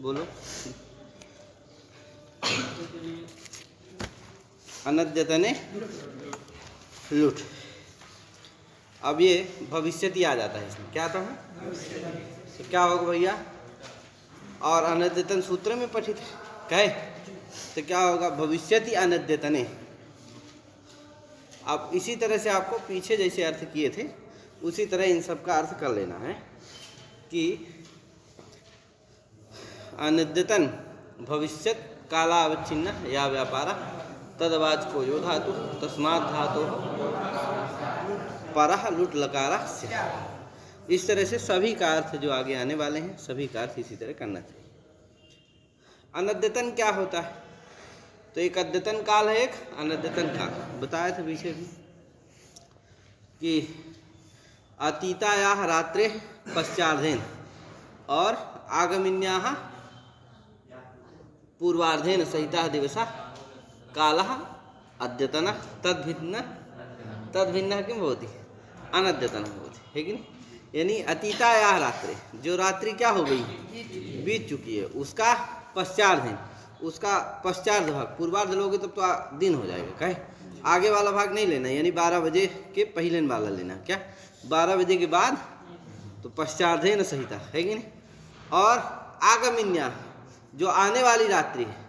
बोलो। अनद्यतने लुट। अब ये भविष्यति आ जाता है इसमें, क्या आता है तो क्या होगा भैया, और अनद्यतन सूत्र में पठित कहे तो क्या होगा, भविष्यति अनद्यतने। अब इसी तरह से आपको पीछे जैसे अर्थ किए थे उसी तरह इन सब का अर्थ कर लेना है कि अनद्यतन भविष्यत काला अवच्छिन्न या व्यापारा तदवाचको यो धातु तस्मात् धातु परः लुट लकारा से। इस तरह से सभी का अर्थ जो आगे आने वाले हैं सभी का अर्थ इसी तरह करना चाहिए। अनद्यतन क्या होता है, तो एक अद्यतन काल है, एक अनद्यतन काल। बताया था पीछे भी कि अतीतायाः रात्रे पश्चार्धेन और आगमिन्याः पूर्वार्धेन सहिता दिवसा कालः अद्यतनः तद्भिन्न किं भवति, अनद्यतनः भवति, है कि नहीं। यानी अतीतायाः रात्रे, जो रात्रि क्या हो गई, बीत चुकी है, उसका पश्चार्धेन, उसका पश्चार्ध भाग, पूर्वार्ध लोगे तब तो दिन हो जाएगा, कहे आगे वाला भाग नहीं लेना, यानी 12 बजे के पहले वाला लेना, क्या 12 बजे के बाद, तो पश्चार्धेन सहिता, है कि नहीं। और आगमिन्या, जो आने वाली रात्रि है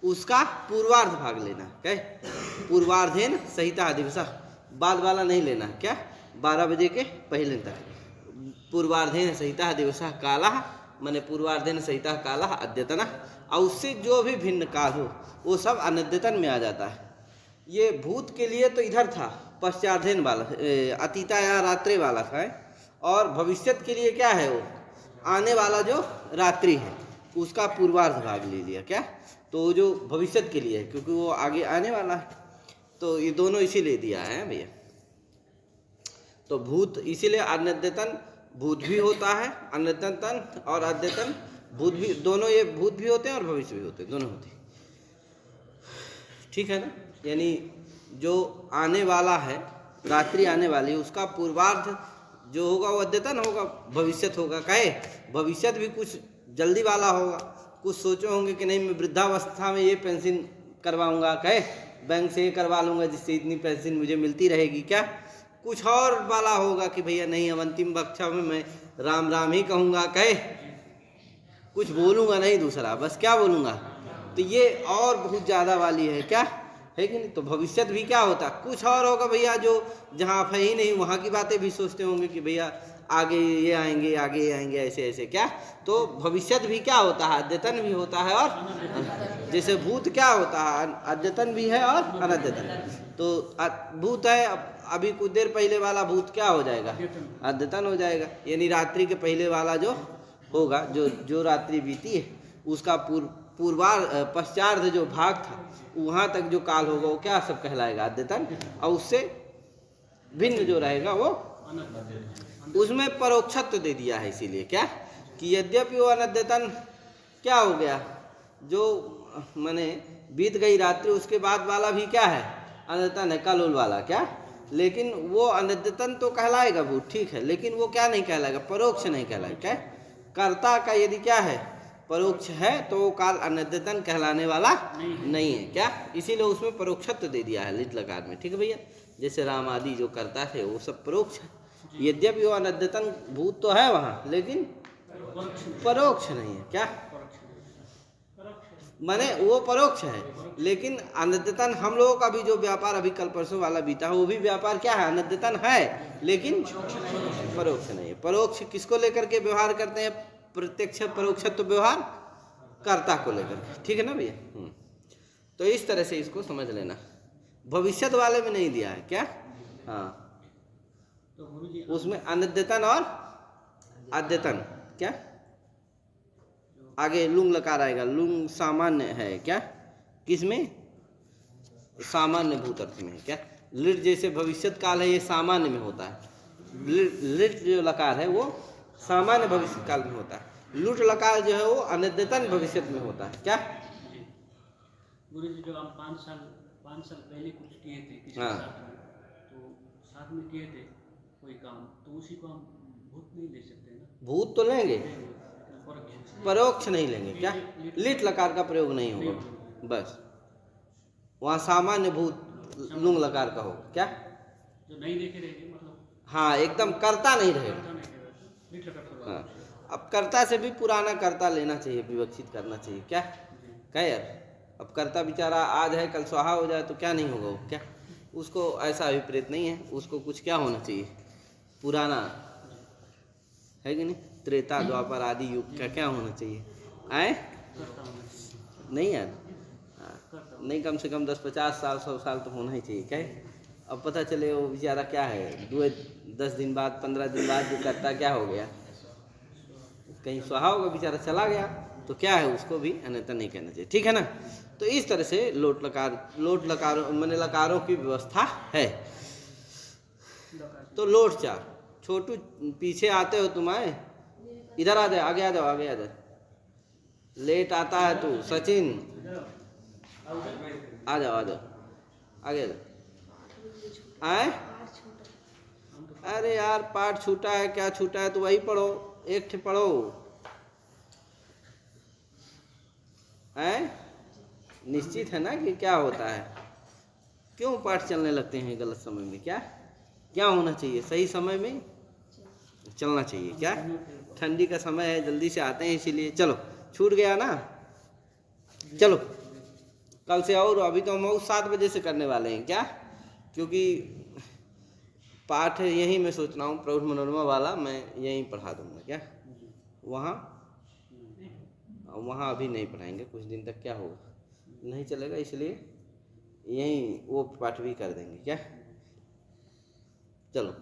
उसका पूर्वार्ध भाग लेना, क्या पूर्वार्धेन सहिता दिवसा, बाद वाला नहीं लेना, क्या 12 बजे के पहले तक। पूर्वार्धेन सहिता दिवसा कालः, माने पूर्वार्धेन सहिता कालः अद्यतनः, और उससे जो भी भिन्न काल हो वो सब अनद्यतन में आ जाता है। ये भूत के लिए तो इधर था पश्चार्धेन वाला, अतीता या रात्रि वाला था, और भविष्यत के लिए क्या है, वो आने वाला जो रात्रि है उसका पूर्वार्ध भाग ले लिया, क्या तो जो भविष्यत के लिए है क्योंकि वो आगे आने वाला है, तो ये दोनों इसीलिए दिया है भैया। तो भूत इसीलिए अनद्यतन भूत भी होता है, अनद्यतन और अद्यतन भूत भी, दोनों ये भूत भी होते हैं और भविष्य भी होते हैं, दोनों होते हैं, ठीक है ना। यानी जो आने वाला है, रात्रि आने वाली है, उसका पूर्वार्ध जो होगा वो अद्यतन होगा, भविष्यत होगा, कहे भविष्यत भी कुछ जल्दी वाला होगा, कुछ सोचे होंगे कि नहीं मैं वृद्धावस्था में ये पेंशन करवाऊंगा, कहे बैंक से ये करवा लूँगा जिससे इतनी पेंशन मुझे मिलती रहेगी, क्या कुछ और वाला होगा कि भैया नहीं अब अंतिम कक्षा में मैं राम राम ही कहूँगा, कहे कुछ बोलूँगा नहीं दूसरा, बस क्या बोलूँगा, तो ये और बहुत ज़्यादा वाली है, क्या है कि नहीं। तो भविष्यत भी क्या होता, कुछ और होगा भैया, जो जहाँ आप है ही नहीं वहाँ की बातें भी सोचते होंगे कि भैया आगे ये आएंगे, आगे ये आएंगे, ऐसे ऐसे, क्या तो भविष्यत भी क्या होता है, अद्यतन भी होता है, और जैसे भूत क्या होता है, अद्यतन भी है और अनद्यतन। तो भूत है, अभी कुछ देर पहले वाला भूत क्या हो जाएगा, अद्यतन हो जाएगा, यानी रात्रि के पहले वाला जो होगा, जो रात्रि बीती है उसका पश्चार्ध जो भाग था वहाँ तक जो काल होगा वो क्या सब कहलाएगा, अद्यतन, और उससे भिन्न जो रहेगा वो उसमें परोक्षत्व दे दिया है। इसीलिए क्या कि यद्यपि वो अनद्यतन क्या हो गया, जो माने बीत गई रात्रि उसके बाद वाला भी क्या है, अनद्यतन है, कल उल वाला, क्या लेकिन वो अनद्यतन तो कहलाएगा वो, ठीक है, लेकिन वो क्या नहीं कहलाएगा, परोक्ष नहीं कहलाएगा, क्या कर्ता का यदि क्या है परोक्ष है तो वो काल अनद्यतन कहलाने वाला नहीं है, क्या इसीलिए उसमें परोक्षत्व दे दिया है लिट लकार में, ठीक है भैया। जैसे राम आदि जो करता थे वो सब परोक्ष है, यद्यपि वो अनद्यतन भूत तो है वहाँ लेकिन परोक्ष नहीं है, क्या माने वो परोक्ष है, लेकिन अनद्यतन हम लोगों का भी जो व्यापार अभी कल परसों वाला बीता है वो भी व्यापार क्या है, अनद्यतन है लेकिन परोक्ष नहीं है। परोक्ष किसको लेकर के व्यवहार करते हैं, प्रत्यक्ष परोक्ष तो व्यवहार कर्ता को लेकर, ठीक है ना भैया। तो इस तरह से इसको समझ लेना, भविष्यत वाले में नहीं दिया है, क्या हाँ उसमें अनद्यतन और अद्यतन, क्या आगे लुंग लकार आएगा, लुंग सामान्य है, क्या किसमें, सामान्य भूत अर्थ में, क्या लिट जैसे भविष्यत काल है ये सामान्य में होता है, लिट जो लकार है वो सामान्य भविष्य काल में होता है, लुट लकार जो है वो अनद्यतन भविष्यत में होता है, क्या गुरु जी जब हम 5 साल पहले कुछ किए थे किसी हाँ। साथ में, तो साथ में किए थे कोई काम, तो उसी को हम भूत नहीं ले सकते ना, भूत तो लेंगे परोक्ष नहीं लेंगे क्या, लिट लकार का प्रयोग नहीं होगा बस। वहाँ सामान्य भूत लुंग लकार का होगा क्या, जो नहीं देखे रहेंगे मतलब हाँ एकदम कर्ता नहीं रहेगा। करता नहीं रहेगा, लीट लकार प्रयोग। हाँ, अब कर्ता से भी पुराना कर्ता लेना चाहिए, विवक्षित करना चाहिए क्या, क्या यार। अब कर्ता बेचारा आज है कल स्वाहा हो जाए तो क्या नहीं होगा वो क्या, उसको ऐसा अभिप्रेत नहीं है, उसको कुछ क्या होना चाहिए, पुराना है कि नहीं, त्रेता द्वापर आदि युग का क्या होना चाहिए, आए करता होना चाहिए, नहीं यार। हाँ, करता नहीं कम से कम 10-50 साल 100 साल तो होना ही चाहिए क्या है? अब पता चले वो बेचारा क्या है 10 दिन बाद 15 दिन बाद जो करता क्या हो गया, कहीं स्वाहा होगा बेचारा चला गया तो क्या है, उसको भी अन्यथा नहीं कहना चाहिए, ठीक है ना। तो इस तरह से लोट लकारों मैंने लकारों की व्यवस्था है। लकार। तो लोट चार, छोटू पीछे आते हो तुम, आए इधर आ जाओ, आगे आ जाओ, आगे आ जाओ, लेट आता है तू सचिन, आ जाओ आ जाओ, आगे आ जाओ, आए अरे यार पाठ छूटा है, क्या छूटा है तो वही पढ़ो, एक ठे पढ़ो, हैं निश्चित है ना कि क्या होता है, क्यों पाठ चलने लगते हैं गलत समय में, क्या क्या होना चाहिए, सही समय में चलना चाहिए क्या, ठंडी का समय है जल्दी से आते हैं इसीलिए, चलो छूट गया ना, चलो कल से और अभी तो हम 7 बजे से करने वाले हैं क्या, क्योंकि पाठ यहीं मैं सोच रहा हूँ प्रौढ़ मनोरमा वाला मैं यहीं पढ़ा दूंगा क्या, वहाँ अभी नहीं पढ़ाएंगे कुछ दिन तक, क्या होगा नहीं चलेगा, इसलिए यहीं वो पाठ भी कर देंगे क्या। चलो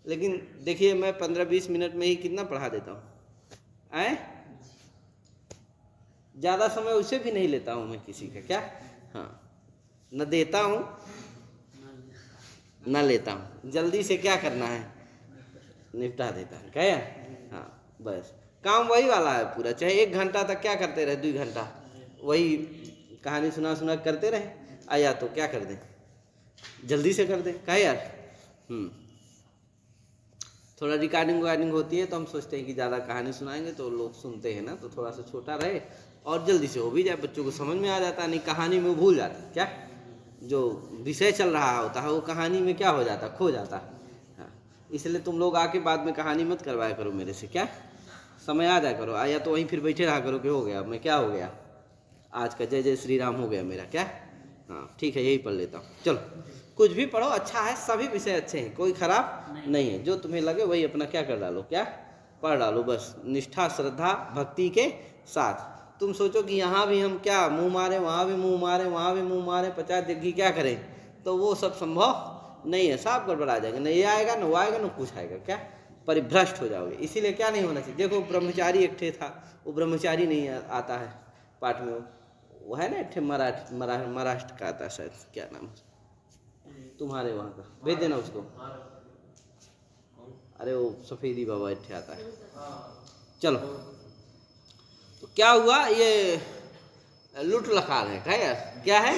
लेकिन देखिए मैं 15-20 मिनट में ही कितना पढ़ा देता हूँ, आए ज़्यादा समय उसे भी नहीं लेता हूँ मैं किसी का क्या, हाँ न देता हूँ न लेता हूँ, जल्दी से क्या करना है निपटा देता हूँ क्या यार, हाँ बस काम वही वाला है पूरा, चाहे 1 घंटा तक क्या करते रहे, 2 घंटा वही कहानी सुना करते रहे, आया तो क्या कर दें जल्दी से कर दें क्या यार। थोड़ा रिकॉर्डिंग होती है तो हम सोचते हैं कि ज़्यादा कहानी सुनाएंगे तो लोग सुनते हैं ना, तो थोड़ा सा छोटा रहे और जल्दी से हो भी जाए, बच्चों को समझ में आ जाता है, नहीं कहानी में भूल जाता है क्या, जो विषय चल रहा होता है वो कहानी में क्या हो जाता, खो जाता है। हाँ इसलिए तुम लोग आके बाद में कहानी मत करवाया करो मेरे से क्या, समय आ जाया करो, आया तो वहीं फिर बैठे रहा करो कि हो गया मैं क्या हो गया आज का जय जय श्री राम हो गया मेरा क्या, हाँ ठीक है यही पढ़ लेता हूँ। चलो कुछ भी पढ़ो अच्छा है, सभी विषय अच्छे हैं, कोई खराब नहीं है, जो तुम्हें लगे वही अपना क्या कर डालो, क्या पढ़ डालो बस, निष्ठा श्रद्धा भक्ति के साथ। तुम सोचो कि यहाँ भी हम क्या मुंह मारे, वहाँ भी मुंह मारे, वहाँ भी मुंह मारे, 50 जगह क्या करें, तो वो सब संभव नहीं है, सब गड़बड़ा जाएगा, न ये आएगा न वो आएगा न कुछ आएगा, क्या परिभ्रष्ट हो जाओगे। इसीलिए क्या नहीं होना चाहिए, देखो ब्रह्मचारी एक ठे था, वो ब्रह्मचारी नहीं आता है पाठ में, वो है ना एक ठे महाराष्ट्र का आता है शायद, क्या नाम है तुम्हारे वहाँ का, भेज देना उसको, अरे वो सफेदी बाबा इट्ठे आता है। चलो तो क्या हुआ, ये लुट लकार है क्या यार, क्या है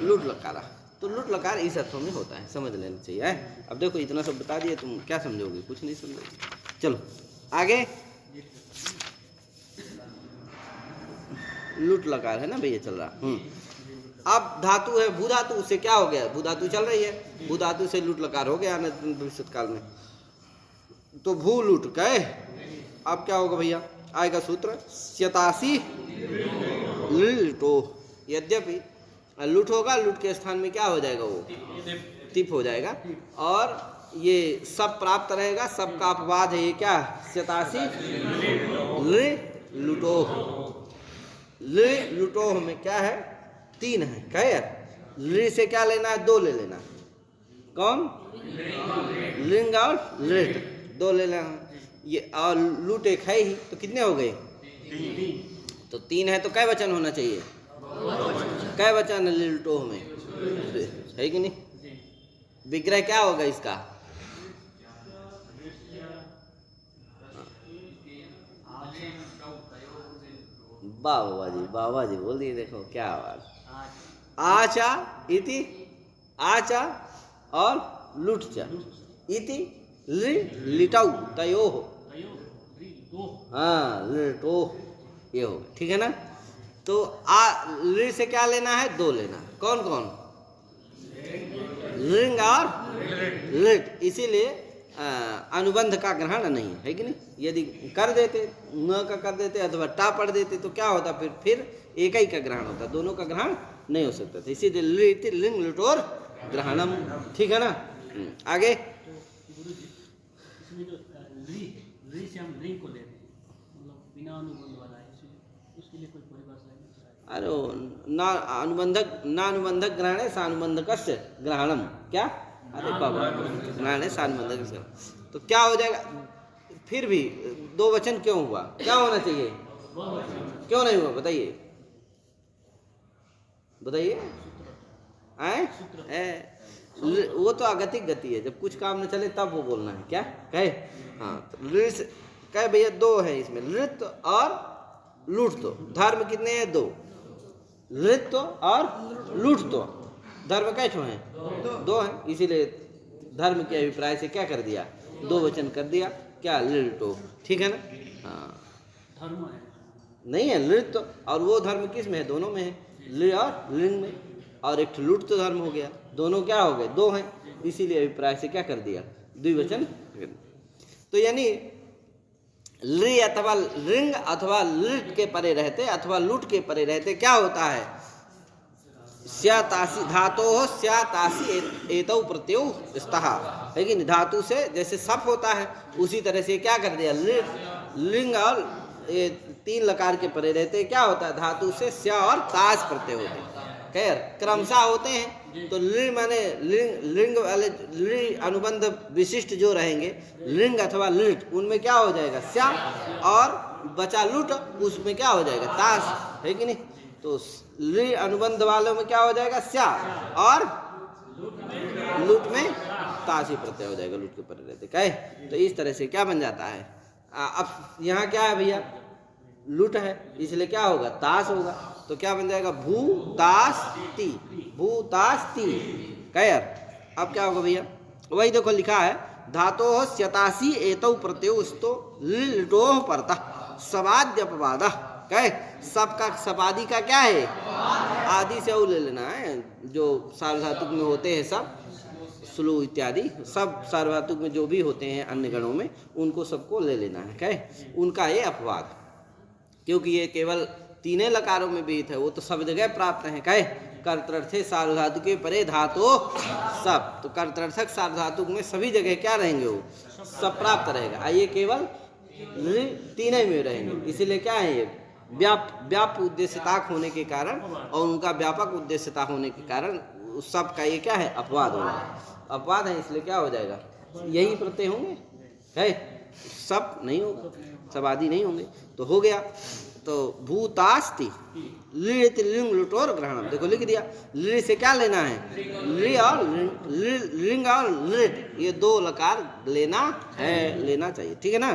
लुट लकारा, तो लुट लकार इस अर्थों में होता है, समझ लेना चाहिए है? अब देखो इतना सब बता दिए, तुम क्या समझोगे, कुछ नहीं समझोगे। चलो आगे, लुट लकार है ना भैया चल रहा। अब धातु है भू धातु, उससे क्या हो गया, भू धातु चल रही है, भू धातु से लुट लकार हो गया भविष्य काल में, तो भू लुट गए। अब क्या होगा भैया, आएगा सूत्र स्यतासी लुटो, यद्यपि लुट होगा, लुट के स्थान में क्या हो जाएगा, वो तिप हो जाएगा, और ये सब प्राप्त रहेगा, सब का अपवाद है ये क्या, स्यतासी लुटो, लुटो में क्या है 3 है क्या यार, लि से क्या लेना है 2 ले लेना, कौन लिंग और लिट 2 ले लेना, ये और लूट एक है ही, तो कितने हो गए, तो 3 है, तो कै वचन होना चाहिए, कै वचन लिटो में है कि नहीं, विग्रह क्या होगा इसका, बाबा जी बोल दिए, देखो क्या आवाज, आचा इति, आचा और लुटचा इति लिटाऊ तयो, हाँ लिटो, ये हो गया, ठीक है ना। तो ऋ से क्या लेना है, दो लेना है। कौन कौन, लिंग और लिट, इसीलिए अनुबंध का ग्रहण नहीं है कि नहीं। यदि कर देते, न का कर देते अथवा टा पढ़ देते तो क्या होता, फिर एक ही का ग्रहण होता, दोनों का ग्रहण नहीं हो सकता था। इसीलिए लिंग लिटोर ग्रहणम, ठीक है ना। आगे गुरुजी इसमें जो री से हम लिंग को लेते हैं, मतलब बिना अनुबंध वाला है, उसके लिए कोई परिभाषा है? अरे ना अनुबंधक ग्रहण है सानुबंधकस्य ग्रहणम, क्या, अरे बाबा ग्रहण है सानुबंधक, तो क्या हो जाएगा। फिर भी दो वचन क्यों हुआ, क्या होना चाहिए, क्यों नहीं हुआ, बताइए बताइए। वो तो अगतिक गति है, जब कुछ काम न चले तब वो बोलना है, क्या कहे। हाँ तो कहे भैया दो है इसमें, नृत्य और लूट। तो धर्म कितने हैं, दो, नृत्य और लूट। तो धर्म कैसे हैं, दो हैं, इसीलिए धर्म के अभिप्राय से क्या कर दिया, दो वचन कर दिया, क्या, लिटो, ठीक है ना। हाँ धर्म है नहीं है, नृत्य और वो धर्म किस में है, दोनों में है, लिंग और लिंग में। और एक लूट तो धर्म हो गया, दोनों क्या हो गए, दो हैं, इसीलिए अभिप्राय से क्या कर दिया, द्विवचन। तो यानी लि अथवा लिंग अथवा लिट के परे रहते अथवा लूट के परे रहते क्या होता है, स्यातासी धातो हो, स्यातासी एतौ प्रत्यय स्तः, लेकिन धातु से जैसे सप होता है उसी तरह से क्या कर दिया, लिंग और ये तीन लकार के परे रहते क्या होता है, धातु से स्या और तास प्रत्यय होते हैं, खैर क्रमशः होते हैं। तो लिंग माने लिंग वाले अनुबंध विशिष्ट जो रहेंगे, लिंग अथवा लिट, उनमें क्या हो जाएगा, स्या, और बचा लुट, उसमें क्या हो जाएगा, तास, है कि नहीं। तो लि अनुबंध वालों में क्या हो जाएगा, स्या, और लुट में तास ही प्रत्यय हो जाएगा, लुट के परे रहते कहे। तो इस तरह से क्या बन जाता है, अब यहाँ क्या है भैया, लुट है, इसलिए क्या होगा, तास होगा, तो क्या बन जाएगा, भूतास्ति, भूतास्ति कैर। अब क्या होगा भैया, वही देखो लिखा है, धातो स्यतासी एतौ प्रत्योस्तो लिटोह परता सवाद्यपवाद, कहे सबका सपादी का क्या है, आदि से ले लेना है, जो सार्वधातुक में होते हैं सब, स्लो इत्यादि सब सार्वधातुक में जो भी होते हैं अन्य गणों में, उनको सबको ले लेना है, कहे उनका ये अपवाद, क्योंकि ये केवल तीनों लकारों में विहित है, वो तो सब जगह प्राप्त है, कहे कर्तृर्थे सार्वधातुक के परे धातु सब, तो कर्तृर्थक सार्वधातुक में सभी जगह क्या रहेंगे, वो सब प्राप्त रहेगा, ये केवल तीनों में रहेंगे, इसीलिए क्या है, ये व्याप उद्देश्यता होने के कारण और उनका व्यापक उद्देश्यता होने के कारण सब का ये क्या है, अपवाद होगा, अपवाद है, इसलिए क्या हो जाएगा, यही प्रत्यय होंगे, है सब नहीं होगा, सब आदि नहीं होंगे, तो हो गया। तो भूतास्ति लिट लिंग लुटोर ग्रहणम, देखो लिख दिया, लि से क्या लेना है, लि और लिंग और लिट, ये दो लकार लेना है, लेना चाहिए, ठीक है ना।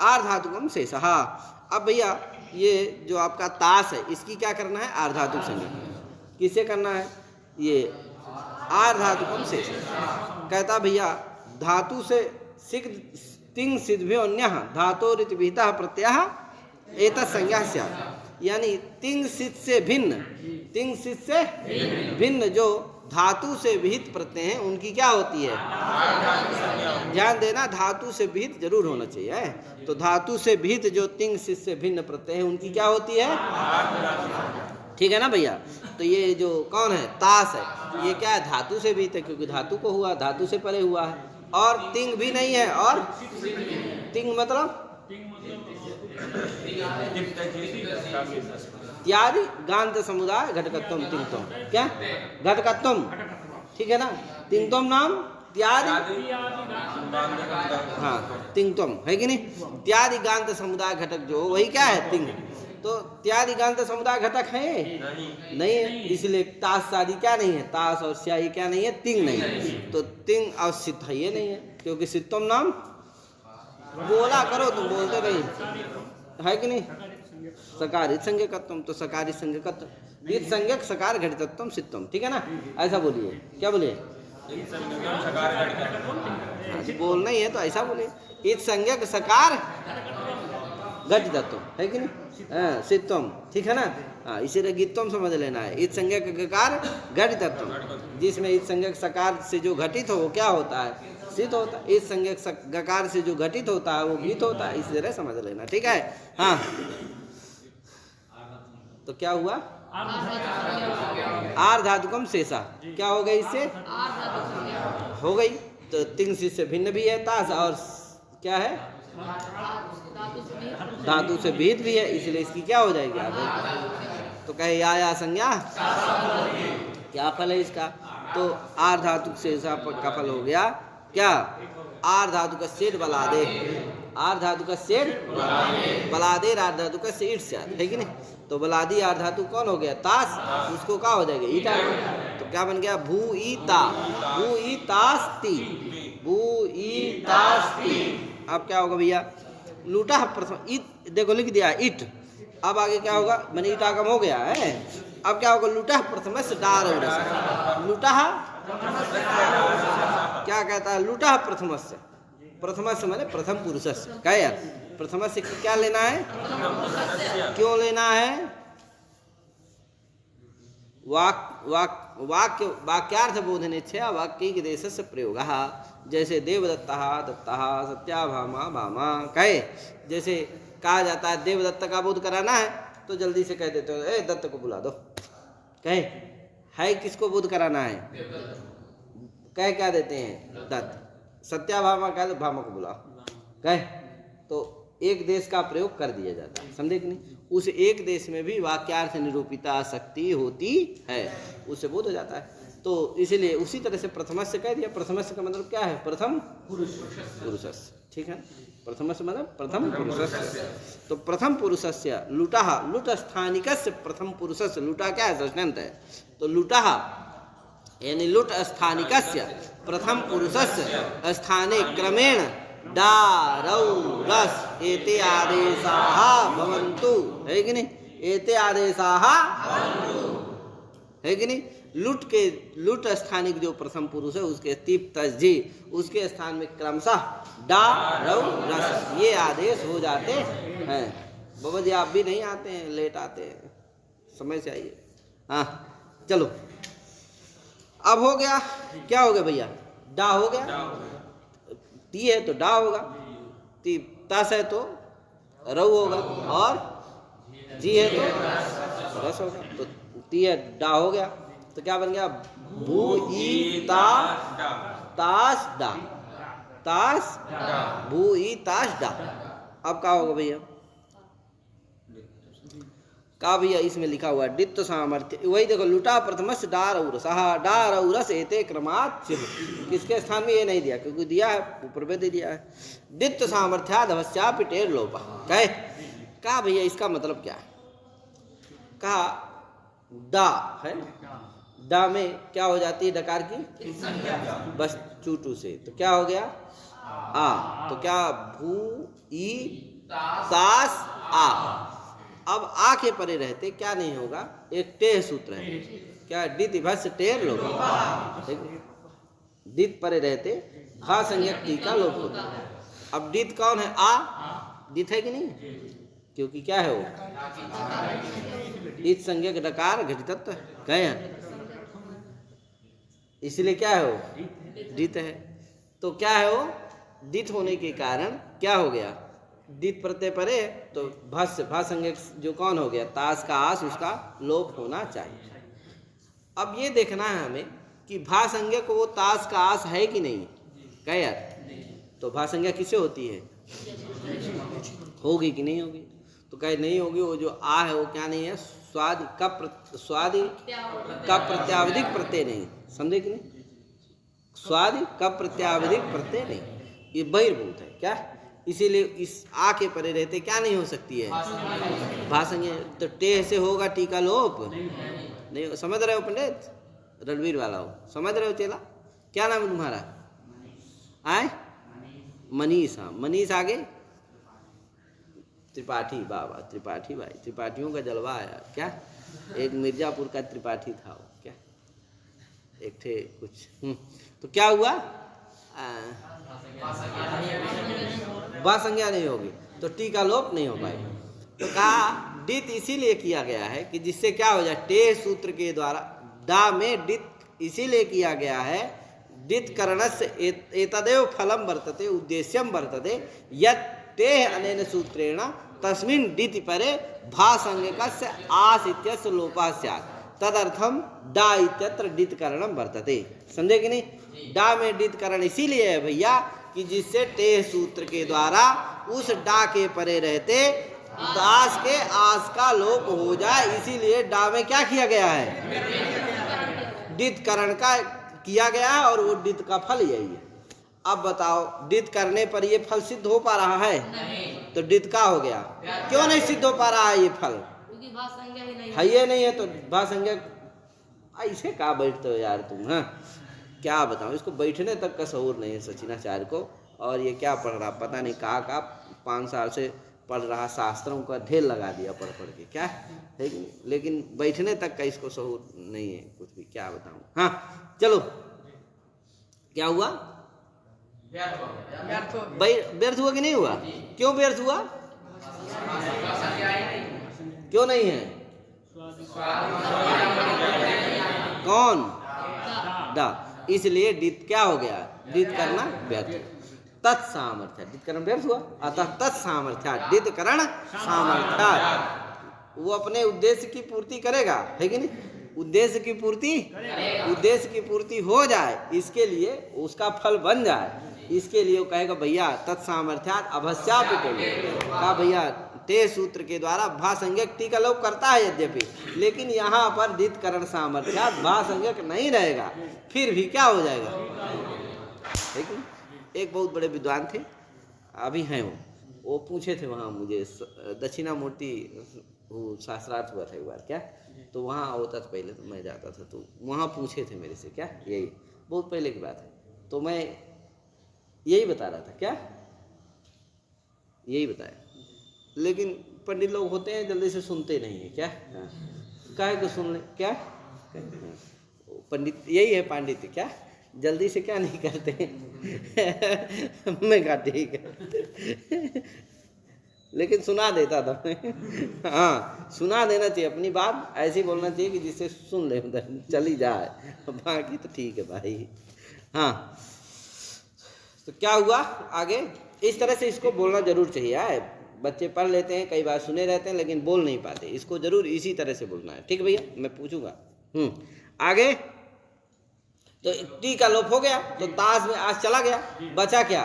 आर्धातुकम शेषः। अब भैया ये जो आपका तास है, इसकी क्या करना है, आर्धातुक संज्ञा, किसे करना है, ये आर्धातुकम शेष, कहता भैया धातु से सिक तिंग सिद्भ्यो अन्य धातोरित विहितः प्रत्ययः एतत् संज्ञा स्यात्, यानी तिंग सिद्ध से भिन्न, तिंग सिद्ध से भिन्न जो धातु से विहित प्रत्यय हैं उनकी क्या होती है, ध्यान देना, धातु से विहित जरूर होना चाहिए, तो धातु से विहित जो तिंग सिद्ध से भिन्न प्रत्यय है उनकी क्या होती है, ठीक है ना भैया। तो ये जो कौन है, तास है, ये क्या है, धातु से विहित है, क्योंकि धातु को हुआ, धातु से परे हुआ है, और तिंग भी नहीं है, और तिंग मतलब त्यादि गांध समुदाय घटकत्वम तिंगतम, क्या घटकत्वम, ठीक है ना, तिंगतम नाम त्यादि, हाँ तिंगतम है कि नहीं, त्यादि गांध समुदाय घटक जो वही क्या है, तिंग, तो त्यादि गांध समुदाय घटक है नहीं है, इसलिए तास आदि क्या नहीं है, तास और स्याही क्या नहीं है, तिंग नहीं है, तो तिंग और सिद्ध ये नहीं है, क्योंकि सिद्धम नाम बोला करो, तुम बोलते नहीं है कि नहीं, सकारित संज्ञकत्वम, तो सकारित संज्ञकत्व इत संज्ञक सकार घटितत्वम सिद्धम, ठीक है ना, ऐसा बोलिए, क्या बोलिए, बोलना ही है तो ऐसा बोलिए, इत संज्ञक सकार घटितत्व है कि नहीं, हाँ सित्वम, ठीक है ना। हाँ इसीलिए गित्वम समझ लेना है। इत संज्ञक गकार घटितत्व, जिसमें इत संज्ञक सकार से जो घटित हो वो क्या होता है, सित होता है। इस संज्ञक गकार से जो घटित होता है वो गीत होता है, इसी तरह समझ लेना, ठीक है। हाँ तो क्या हुआ, आर धातुकम शेषा, क्या हो गई इससे, हो गई। तो तीन से भिन्न भी है तास, और क्या है, धातु से विहित भी है, इसलिए इसकी क्या हो जाएगी आगे। तो कहे या संज्ञा, क्या फल है इसका, तो आर धातु से का फल हो गया क्या, आर धातु का सेठ बला दे, आर धातु का सेठ बलादेर आर धातु का सेठ से है कि नहीं। तो बलादी आर धातु कौन हो गया, तास, उसको क्या हो जाएगा ईटा। तो क्या बन गया, भू ई ता, भू ई तास्ती, भू ई तास्ती। अब क्या होगा भैया, लूटा प्रथम ईट, देखो लिख दिया इट, अब आगे क्या होगा, मैंने ईटा कम हो गया है। अब क्या होगा, लूटा प्रथम से डार, लूटा क्या कहता है, लूटा प्रथम से, प्रथम से मैंने प्रथम पुरुष से, क्या यार प्रथम से क्या लेना है, क्यों लेना है, वाक्य वाक्यार्थ बोधने छे वाक्य के देश से प्रयोग, जैसे देवदत्ता दत्ता सत्याभामा भामा, कहे जैसे कहा जाता है देवदत्त का बोध कराना है तो जल्दी से कह देते हो, ए दत्त को बुला दो, कहे है किसको बोध कराना है, कह क्या देते हैं दत्त, सत्याभामा कह दो भामा को बुलाओ, कहे तो एक देश का प्रयोग कर दिया जाता है, समझे कि नहीं। उस एक देश में भी वाक्यार्थ निरूपिता शक्ति होती है, उससे बोध हो जाता है। तो इसलिए उसी तरह से प्रथम से कह दिया, प्रथम से का मतलब क्या है, प्रथम पुरुषस्य, ठीक है। प्रथम से मतलब प्रथम पुरुषस्य, तो प्रथम पुरुषस्य लुटा, लुट स्थानिकस्य प्रथम पुरुषस्य, लुटा क्या है, षष्ठ्यंत है। तो लुटा यानी लुट स्थानिकस्य प्रथम पुरुषस्य स्थाने क्रमेण डा रौ रस एते आदेशाः भवन्तु, है कि नहीं, एते आदेशाः है कि नहीं। लुट के लुट स्थानिक जो प्रथम पुरुष है उसके तीप तस्जी, उसके स्थान में क्रमशः डा रौ रस ये आदेश हो जाते हैं। बाबा जी आप भी नहीं आते हैं, लेट आते हैं, समय से आइए। हाँ चलो, अब हो गया, क्या हो गया भैया, डा हो गया, टी है तो डा होगा, ती तस है तो रऊ होगा, और जी है तो रस होगा। तो ती है डा हो गया, तो क्या बन गया, भू ई ता तास डा, तास भू ई तास डा। अब क्या होगा भैया, का भैया इसमें लिखा हुआ है दित्व सामर्थ्य, वही देखो लुटा प्रथमस्य डार औरस, डार औरस एते क्रमात्, किसके स्थान में ये नहीं दिया क्योंकि दिया है ऊपर पे दे दिया है। दित्व सामर्थ्याद अवश्यापि टेर लोप, कहे का भैया इसका मतलब क्या है, कहा डा है, डा में क्या हो जाती है डकार की बस चूटू से, तो क्या हो गया आ, तो क्या भू ई तास आ। अब आ के परे रहते क्या नहीं होगा, एक टेह सूत्र है, क्या डित भस्य टेर लोग, डित परे रहते भा संज्ञक टी का लोप होता है। अब डित कौन है, आ डित है कि नहीं, क्योंकि क्या है वो इत संज्ञक डकार घटितत्व गए हैं, इसलिए क्या है वो डित है। तो क्या है वो डित होने के कारण क्या हो गया, दित प्रत्यय परे तो भस्य भा संज्ञक जो कौन हो गया तास का आस, उसका लोप होना चाहिए। अब ये देखना है हमें कि भा संज्ञक वो तास का आस है कि नहीं, कह यार, तो भा संज्ञा किसे होती है, होगी कि नहीं होगी, तो कहे नहीं होगी, वो जो आ है वो क्या नहीं है, स्वादि का प्रत्यावधिक प्रत्यय नहीं, समझे कि नहीं, स्वादि का प्रत्यावधिक प्रत्यय नहीं, ये बहिर्भूत है क्या, इसीलिए इस आ के परे रहते क्या नहीं हो सकती है भाषा, तो टे से होगा टीका लोप नहीं, समझ रहे हो पंडित, रणवीर वाला हो, समझ रहे हो चेला, क्या नाम है तुम्हारा, आए मनीष, हाँ मनीष, आगे त्रिपाठी, बाबा त्रिपाठी भाई, त्रिपाठियों का जलवा आया क्या, एक मिर्जापुर का त्रिपाठी था वो, क्या एक थे कुछ, तो क्या हुआ, भा संज्ञा नहीं होगी। तो टी का लोप नहीं हो पाएगा। तो कहा डित इसीलिए किया गया है कि जिससे क्या हो जाए, टे सूत्र के द्वारा डा में डित इसीलिए किया गया है, डित करणस्य एतदेव फलम वर्तते उद्देश्यम वर्तते यत् ते अनेन सूत्रेण तस्मिन् डिति परे भासंज्ञकस्य आस इत्यस्य लोपः स्यात् तदर्थम डा इत्यत्र डित करणम वर्तते। समझे कि नहीं? डा में डित करण इसीलिए है भैया कि जिससे टे सूत्र के द्वारा उस डा के परे रहते दास के आस का लोप हो जाए, इसीलिए डा में क्या किया गया है, डित करण का किया गया है, और वो डित का फल यही है। अब बताओ डित करने पर ये फल सिद्ध हो पा रहा है? तो डित का हो गया, क्यों नहीं सिद्ध हो पा रहा है ये फल? है ये नहीं है तो भासंज्ञा। ऐसे कहाँ बैठते हो यार तुम? हाँ क्या बताऊं, इसको बैठने तक का शऊर नहीं है सचिनाचार्य को। और ये क्या पढ़ रहा पता नहीं, कहा 5 साल से पढ़ रहा, शास्त्रों का ढेर लगा दिया पढ़ के, क्या है कि? लेकिन बैठने तक का इसको शऊर नहीं है कुछ भी, क्या बताऊं। हाँ चलो, क्या हुआ? व्यर्थ हुआ कि नहीं हुआ? क्यों व्यर्थ हुआ? क्यों नहीं है? कौन? डा। इसलिए डित क्या हो गया? डित करना व्यर्थ। तत्सामर्थ्य, डित करण व्यर्थ हुआ, अतः तत्सामर्थ्य डित करण सामर्थ्य। वो अपने उद्देश्य की पूर्ति करेगा, है कि नहीं? उद्देश्य की पूर्ति हो जाए, इसके लिए उसका फल बन जाए, इसके लिए वो कहेगा भैया तत्सामर्थ्यात् अभस्यापि कहा भैया ते सूत्र के द्वारा भासंज्ञक टी का लोप करता है यद्यपि, लेकिन यहाँ पर डित करण सामर्थ्यात् भासंज्ञक नहीं रहेगा, फिर भी क्या हो जाएगा? लेकिन एक बहुत बड़े विद्वान थे, अभी हैं वो पूछे थे वहाँ मुझे, दक्षिणामूर्ति शास्त्रार्थ हुआ था एक बार, क्या तो वहाँ होता था पहले, तो मैं जाता था, तो वहाँ पूछे थे मेरे से, क्या यही बहुत पहले की बात है, तो मैं यही बता रहा था, क्या यही बताया। लेकिन पंडित लोग होते हैं जल्दी से सुनते नहीं है, क्या काहे को सुन ले, क्या पंडित यही है, पांडित्य क्या जल्दी से क्या नहीं करते मैं कहा ठीक है लेकिन सुना देता था हाँ सुना देना चाहिए, अपनी बात ऐसी बोलना चाहिए कि जिससे सुन ले, उधर चली जाए, बाकी तो ठीक है भाई। हाँ तो क्या हुआ आगे? इस तरह से इसको बोलना जरूर चाहिए है। बच्चे पढ़ लेते हैं, कई बार सुने रहते हैं लेकिन बोल नहीं पाते, इसको जरूर इसी तरह से बोलना है, ठीक है भैया? मैं पूछूंगा। आगे तो टी का लोप हो गया, तो ताश में आज चला गया, बचा क्या?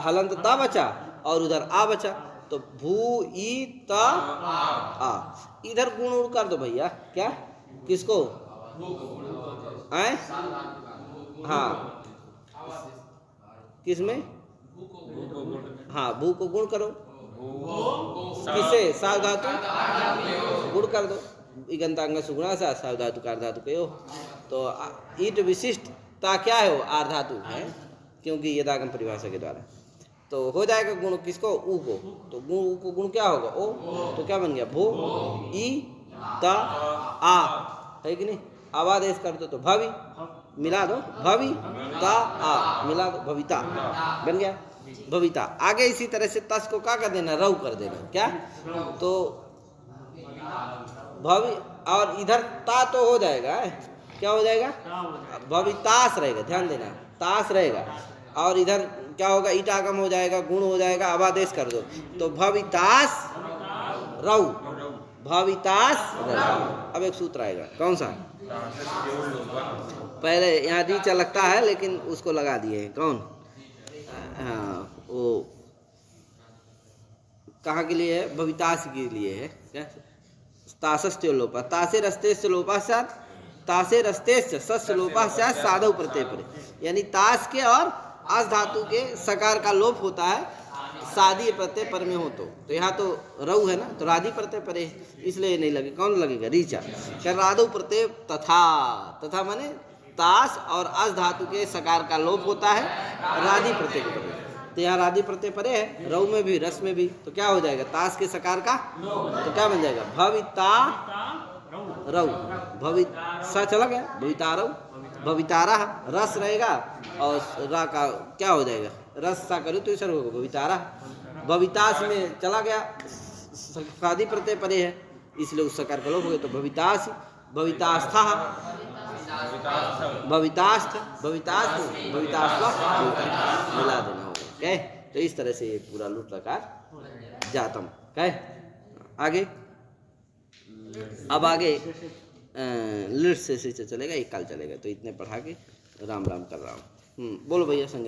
हलंत ता बचा और उधर आ बचा, तो भू ई ता आ। इधर गुण उड़ कर दो भैया, क्या किसको? आए हाँ किसमें? हाँ भू को गुण करो, किसे? साव धातु गुण कर दो, इगंतांग सुगुणा सा साव धातु कार धातु कहो, तो ईट विशिष्टता क्या है? वो आर धातु है, क्योंकि ये दागम परिभाषा के द्वारा तो हो जाएगा गुण किसको? ऊ को, तो गुण ऊ को गुण क्या होगा? ओ, तो क्या बन गया? भू ई ता आ, है कि नहीं? आवादेश कर दो तो भवि, मिला दो भवि ता आ, मिला दो भविता, बन गया भविता। आगे इसी तरह से तस को क्या कर देना? रव कर देना, क्या तो भवि, और इधर ता तो हो जाएगा, क्या हो जाएगा? भवितास रहेगा, ध्यान देना, तास रहेगा, और इधर क्या होगा? ईटागम हो जाएगा, गुण हो जाएगा, आवादेश कर दो तो भवितास रव, भवितास रव। अब एक सूत्र आएगा, कौन सा? पहले यहाँ रीचा लगता है लेकिन उसको लगा दिए हैं, कौन? हाँ वो कहाँ के लिए है? भवितास के लिए है, क्या? तासस्त्यो लोपा, तासे रस्तेस्य लोपा स्यात्, तासे रस्तेस्य सस्य लोपा स्यात् साधु प्रत्यय परे, यानी तास के और आस धातु के सकार का लोप होता है सादी प्रत्यय पर में हो, तो यहाँ तो रऊ है ना, तो राधी प्रत्यय परे, इसलिए नहीं लगे। कौन लगेगा? रीचा। क्या? राधु प्रत्यय तथा, तथा माने तास और अस धातु के सकार का लोप होता है राधी प्रत्यय के परे, तो यहाँ राधी प्रत्यय परे है, रऊ में भी रस में भी, तो क्या हो जाएगा? तास के सकार का, तो क्या बन जाएगा? भविता रऊ, भवि सा चला गया, भविता रऊ, भवितारा रस रहेगा, और रा का क्या हो जाएगा? रस सा करो तो इस होगा भवितारा, भवितास में चला गया, सादी प्रत्यय परे है इसलिए उस सकार का लोप हो गया, तो भवितास, भवितास्था, भवितास्थ, भवितास्थ, भवितास्वा, मिला देना होगा। क्या है? तो इस तरह से ये पूरा लुट लकार जातम। क्या है? आगे अब आगे लिट से चलेगा, एक काल चलेगा। तो इतने पढ़ा के राम राम कर रहा हूँ। बोलो भैया संजय।